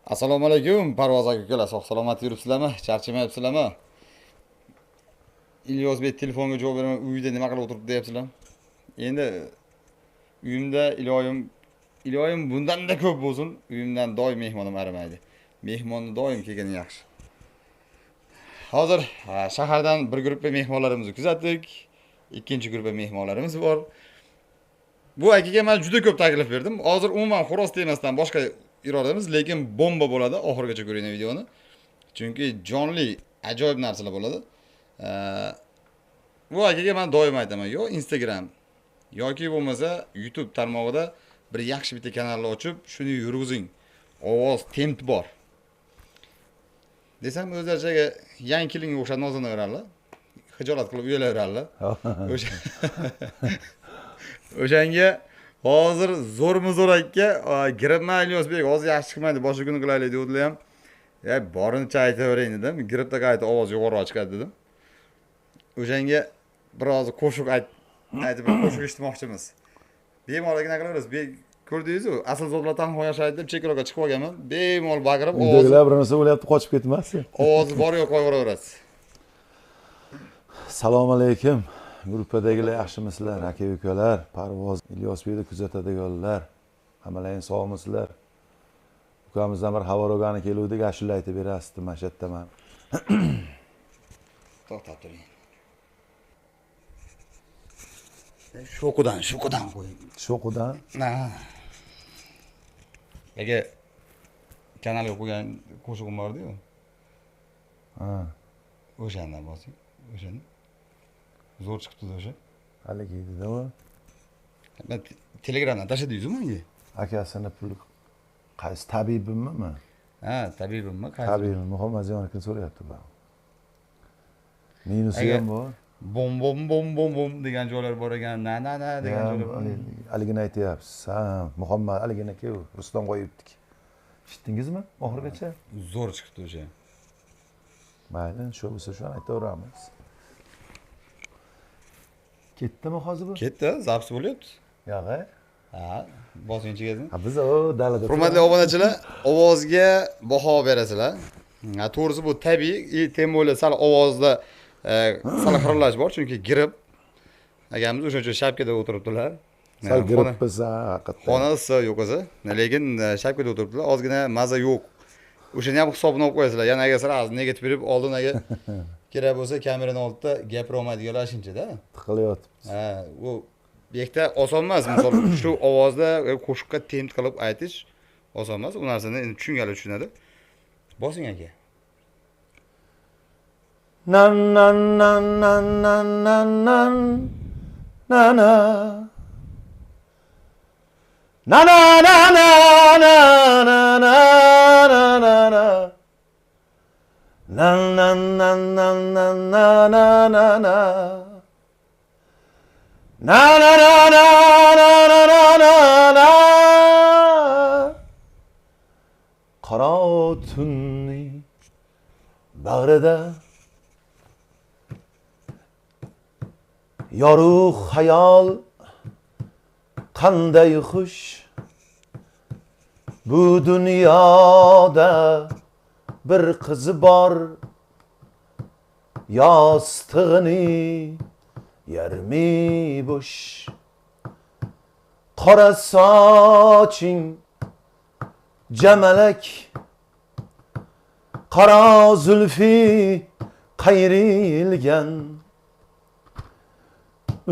Assalomu alaykum Parvoz aka-ukalar, sog' salomat yuribsizlarmi? Charchamayapsizlarmi? Ilyosbek telefonga javob bermay uyda nima qilib o'tiribdi deyapsizlar. Endi uyimda iloyim bundan-da ko'p bo'lsin. Uyimdan doim mehmonim arimaydi. Mehmonni doim kelgani yaxshi. Hozir shahardan bir guruh mehmonlarimizni kuzatdik. Ikkinchi guruh mehmonlarimiz bor. Bu akaga men juda ko'p taklif berdim. Hozir umuman xo'roz temasdan boshqa irodamiz, lekin bomba bo'ladi. Oxirigacha ko'ring videoni. Chunki jonli ajoyib narsalar bo'ladi. Bu akaga men doim aytaman, yo Instagram yoki bo'lmasa YouTube tarmog'ida bir yaxshi bitta kanalni ochib, shuni yurg'izing. Ovoz temp bor. Desam o'zlariga yangilikka o'xshab nozlanaveradilar. Hijolat qilib uyalaveradilar. O'shanga hozir zo'rmi-zo'r aka, giribman Ilyosbek, hozir yaxshi chiqmaydi, boshqa kuni qilaylik dedilar ham. Borincha aytavering dedim. Giribda qayta ovoz yuqoriroq chiqadi dedim. O'shanga biroz qo'shiq aytib qo'shiq eshitmoqchimiz. Bemalol nima qilaverasiz? Ko'rdingiz-ku, asl zotlar tanho yashaydi deb chekroqqa chiqib olganman. Bemalol baqirib, uydagilar bir narsa o'ylayapti, qochib ketmasin. Ovozi bor yo'q qo'yaveraverasiz. Assalomu alaykum. Gruppadagilar yaxshimisizlar, aka-ukalar, Parvoz Ilyosbekni kuzatadiganlar. Hammalaring sog'misizlar? Ukamizdan bir xabar olgani keluvdik, ashula aytib berasiz, mashatdaman. To'xtab turing. Sho'qudan qo'ying. Sho'qudan? Ha. Aka kanalga qo'ygan qo'shig'im bor-ku. Ha. O'shandan bosing. O'shani. Zo'r chiqibdi o'sha. Haligi edi-da u. Men Telegramdan tashladingiz-ku menga? Akasini pul qaysi tabibimmi? Ha, tabibimmi? Tabibim Muhammadjonovni so'rayapti bu. Minusi ham bor. Bom degan joylar bor ekan, na degan joylar bor. Haligini aytyapsiz. Ha, Muhammad haligini-ku Rustam qo'yibdik. Eshitdingizmi oxirigacha? Zo'r chiqibdi o'sha. Mayli, shu bo'lsa shuni aytaveramiz. Ketdimi hozir bu? Ketdi, zapis bo'lyapti. Yo'q. Ha, bosinchiga. Ha, biz dalada. Hurmatli obunachilar, ovozga baho berasizlar. To'g'risi bu tabiiy, tem bo'lsa sal ovozda sal xiralash bor, chunki girib akamiz o'shancha shapkada o'tiribdilar. Sal girib bo'lsa, haqiqatdan. Xonasi yo'q o'zi, lekin shapkada o'tiribdilar. Ozgina maza yo'q. O'shani ham hisobini olib qo'yasizlar. Yana agar sira negativ berib oldinaga kerak bo'lsa kamerani oldida gapira olmaydiganlar shuncha-da. Tiqilyapti. Ha, u bu yerda oson emas. Misol shu ovozda qo'shiqqa temp qilib aytish oson emas. U narsani endi tushunganlar tushunadi. Bosing aka. Nan nan nan nan nan nan nan na na na na na na na na na na na nan nan nan nan nan na na na na na na na na na na na qaro tunni bag'rida yorug' xayol qanday xush bu dunyoda bir qiz bor yostig'ini yarmi bo'sh qora soching jamalak qora zulfi qayrilgan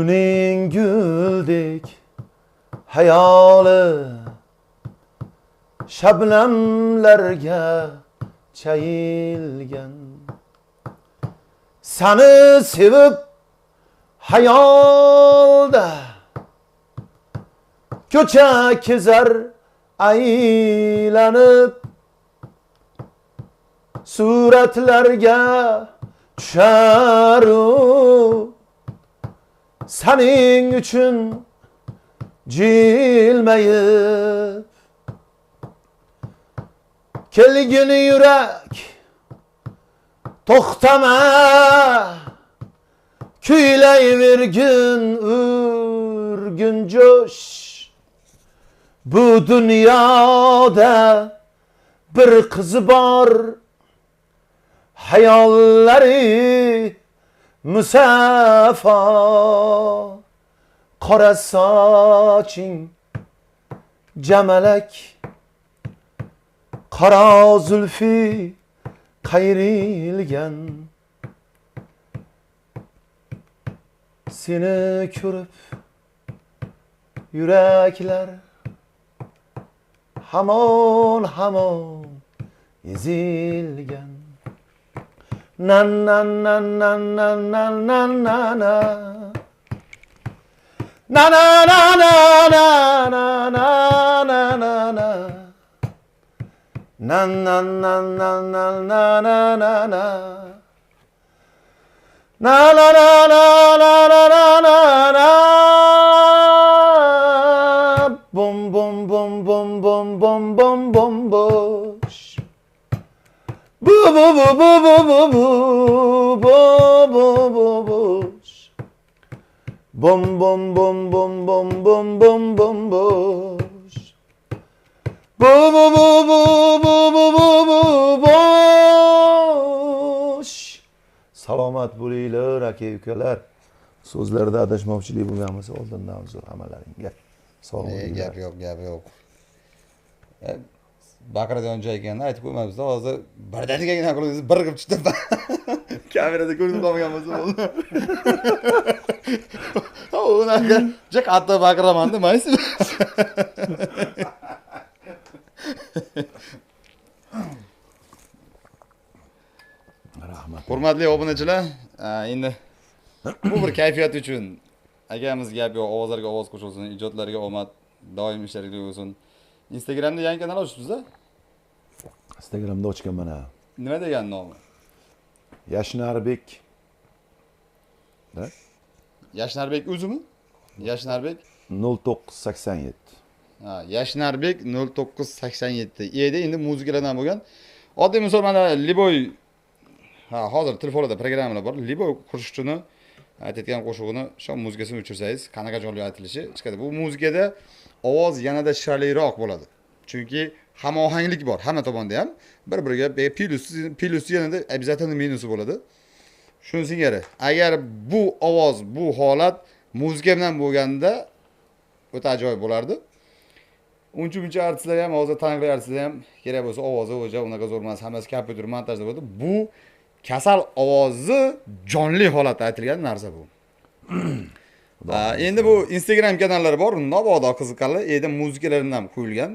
uning guldek hayoli shabnamlarga chayilgan seni sevib hayolda ko'cha kezar aylanib suratlarga tusharu sening uchun jilmayib kelgin yurak to'xtama kuylayvergin urgin jo'sh bu dunyoda bir qizi bor, hayollari musaffo. Qora soching jamalak, qora zulfi qayrilgan. Seni ko'rib yuraklar hamon ezilgan. Na na na na na na na na na. Na na na na na na na na na na. Na na na na na na na na na. Na na na na na na na na na. Bum bum bum bum bum bum bum bum boş. Bu bu bu bu bu bu bu bu bu bu boş. Bum bum bum bum bum bum bum bum boş. Bu bu bu bu bu bu bu bu boş. Salomat bo'linglar aka-ukalar. So'zlarda adashmovchilik bo'lgan bo'lsa oldindan uzr hammalaringga. Sog' bo'linglar. Gap yo'q. Baqiradigan joy ekanini aytib qo'ymaymiz-da. Hozir birdaniga qo'lingizni bir qilib chiqib kamerada ko'rinib qolmagan bo'lsa bo'ldi. Unaqa juda qattiq baqiraman demaysiz. Rahmat. Hurmatli obunachilar, endi bu bir kayfiyat uchun akamiz gap yo'q, ovozlarga ovoz qo'shilsin, ijodlarga omad, doim ishlaringiz bo'lsin. Instagramda yangi kanal ochibsiz-a? Instagramda ochganman ha. Nima degan nomi? Yashnarbek. Da? Yashnarbek o'zimi? Yashnarbek 0987. Ha, Yashnarbek 0987. Endi muzikalardan bo'lgan. Oddiy misol mana Liboy hozir telefonda programmalar bor. Liboy qo'shiqchini aytayotgan qo'shig'ini shu muzikasini o'chirsangiz, qanaqa jonli aytilishi chiqadi. Bu muzikada ovoz yanada shiraliroq bo'ladi. Chunki hamohanglik bor hamma tomonda ham. Bir-biriga plus yanada обязательно minusi bo'ladi. Shuni singari, agar bu ovoz, bu holat muzika bilan bo'lganda o'ta ajoyib bo'lardi. Uncha artistlar ham, hozir taniqli artistlar ham kerak bo'lsa ovozi o'ja unaqa zo'r emas, hammasi kompyuter montajda bo'ladi. Bu kasal ovozi jonli holatda aytilgan narsa bu. Endi bu Instagram kanallari bor, mabodo qiziqarli, endi muzikalarini ham qo'yilgan.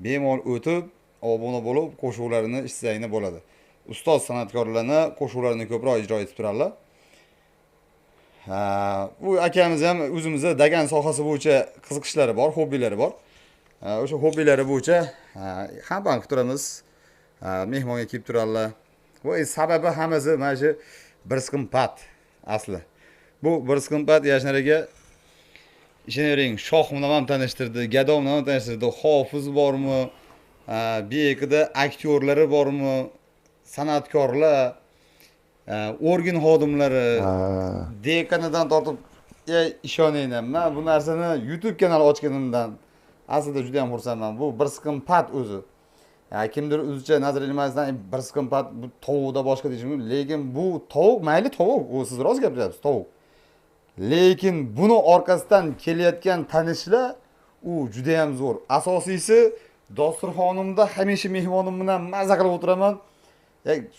Bemalol o'tib, obuna bo'lib, qo'shiqlarini eshitsanglar bo'ladi. Ustoz san'atkorlarni qo'shiqlarini ko'proq ijro etib turarlar. Bu akamiz ham o'zimizda dagan sohasi bo'yicha qiziqishlari bor, hobbilari bor. O'sha hobbilari bo'yicha hamma qilib turamiz. Mehmonga kelib turarlar. Bu sababi hammasi mana shu bir siqimpat asli. Bu bir siqimpat Yashnaraga ishonavering, shoh bilan ham tanishtirdi, gado bilan ham tanishtirdi, hofiz bormi, buyerda aktyorlari bormi, san'atkorlar, organ xodimlari, dekanidan tortib ishoninglar. Men bu narsani YouTube kanali ochganimdan aslida juda ham xursandman. Bu bir siqimpat o'zi. Kimdir o'zicha nazar ilmasidan bir siqimpat bu tovuqda boshqa deyish mumkin, lekin bu tovuq, mayli tovuq, u siz rost gapiryapsiz, tovuq. Lekin buni orqasidan kelayotgan tanishlar u juda ham zo'r. Asosiysi dasturxonimda hamisha mehmonim bilan mazza qilib o'tiraman.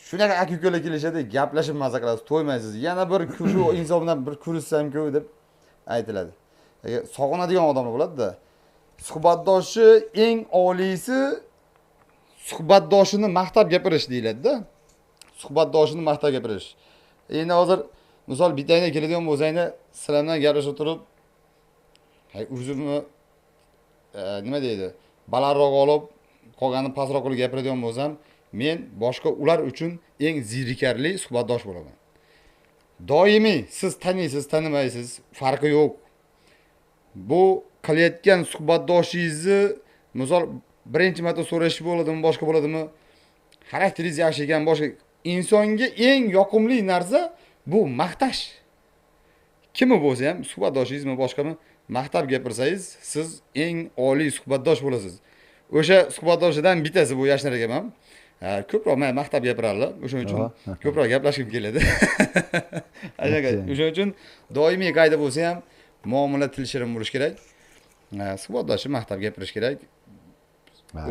Shunaqa aka-ukalar kelishadi, gaplashib mazza qilasiz, to'ymaysiz. Yana bir shu inson bilan bir ko'rishsam-ku deb aytiladi. Sog'inadigan odamlar bo'ladi-da. Suhbatdoshi eng oliysi suhbatdoshini maqtab gapirish deyiladi-da. Suhbatdoshini maqtab gapirish. Endi hozir misol bitayga keladigan bo'lsanglar, sizlar bilan gaplashib turib, o'zimni nima deydi, balandroq olib, qolganini pastroq qilib gapiradigan bo'lsam, men boshqa ular uchun eng zerikarli suhbatdosh bo'laman. Doimiy siz taniysiz, tanimaysiz, farqi yo'q. Bu qilayotgan suhbatdoshingizni misol birinchi marta so'rash bo'ladimi, boshqa bo'ladimi? Xarakteringiz yaxshi ekan, boshqa insonga eng yoqimli narsa bu maqtash. Kimi bo'lsa ham, suhbatdoshingizmi, boshqami, maqtab gapirsangiz, siz eng oliy suhbatdosh bo'lasiz. O'sha suhbatdoshidan bittasi bu Yashnar akam ham. Ko'proq men maqtab gapirarlar. O'shuning uchun ko'proq gaplashib keladi. O'shuning uchun doimiy qayda bo'lsa ham muomala til shirin bo'lish kerak. Suhbatdoshi maqtab gapirish kerak.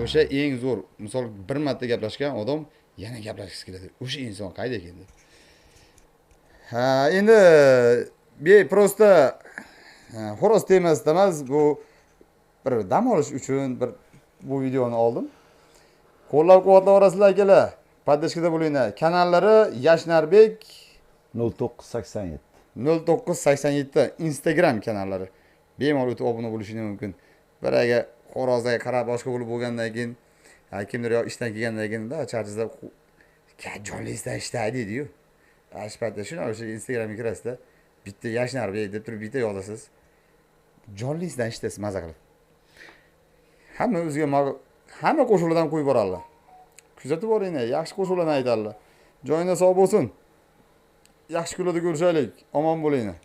O'sha eng zo'r. Misol bir marta gaplashgan odam yana gaplashgisi keladi. O'sha inson qayda ekan? Endi prosta xo'roz temasida emas, bu bir dam olish uchun bir bu videoni oldim. Qo'llab-quvvatlash orasida akalar, podдержкада bo'linglar. Kanallari Yashnarbek 0987. 0987 Instagram kanallari. Bemalol o'tib obuna bo'lishingiz mumkin. Bir agar xo'rozga qarab boshqa bo'lgandan keyin kimdir yo ishdan kelgandan keyin charjizda jonlisdan ishlaydi deydi-yu. Ashpatda shuni o'sha Instagramga kirasizda bitta Yashnarbek deb turib bitta yozasiz. Jonlisdan ishlasiz maza qilib. Hamma o'ziga hamma qo'shiqlardan qo'yib boradilar. Kuzatib boringlar, yaxshi qo'shiqlarni aytadilar. Joyingiz sog' bo'lsin. Yaxshi kunlarda ko'rishaylik. Omon bo'linglar.